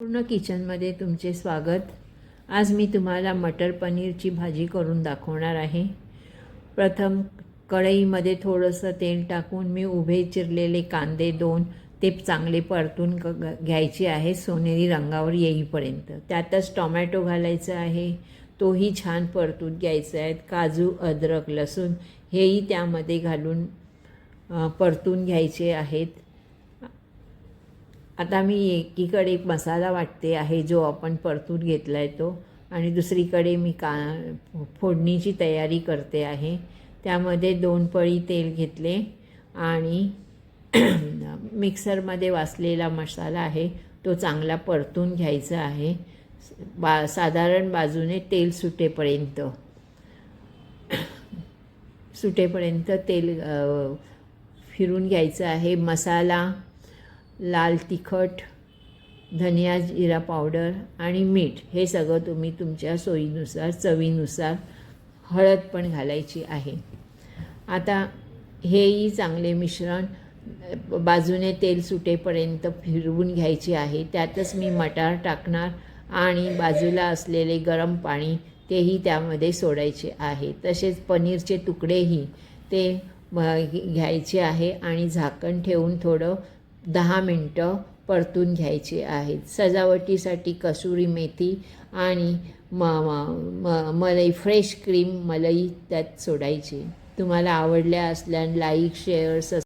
पूर्ण किचनमध्ये तुमचे स्वागत। आज मी तुम्हाला मटर पनीरची भाजी करून दाखवणार आहे। प्रथम कढईमध्ये थोडंसं तेल टाकून मी उभे चिरलेले कांदे 2 ते चांगले परतून घ्यायचे आहे सोनेरी रंगावर येईपर्यंत। त्यातच टोमॅटो घालायचा आहे, तोही छान परतून घ्यायचा आहे। काजू, अद्रक, लसूण हेही त्यामध्ये घालून परतून घ्यायचे आहेत। आता मी एकीकडे एक मसाला वाटते आहे जो आपण परतून घेतला आहे तो, आणि दुसरीकडे मी फोडणीची तयारी करते आहे। त्यामध्ये 2 पळी तेल घेतले आणि मिक्सरमध्ये वासलेला मसाला आहे तो चांगला परतून घ्यायचा आहे। साधारण बाजूने तेल सुटेपर्यंत तेल फिरून घ्यायचं आहे। मसाला, लाल तिखट, धनिया जिरा पावडर आणि मीठ हे सगळं तुम्ही तुमच्या सोयीनुसार, चवीनुसार, हळद पण घालायची आहे। आता हेही चांगले मिश्रण बाजूने तेल सुटेपर्यंत फिरवून घ्यायचे आहे। त्यातच मी मटार टाकणार आणि बाजूला असलेले गरम पाणी तेही त्यामध्ये सोडायचे आहे। तसेच पनीरचे तुकडेही ते घ्यायचे आहे आणि झाकण ठेवून थोडं 10 मिनटं परतून घ्यायचे आहेत। सजावटीसाठी कसुरी मेथी आणि मलाई, फ्रेश क्रीम मलाई त्यात सोडायची। तुम्हाला आवडल्या असल्यास लाईक, शेअर,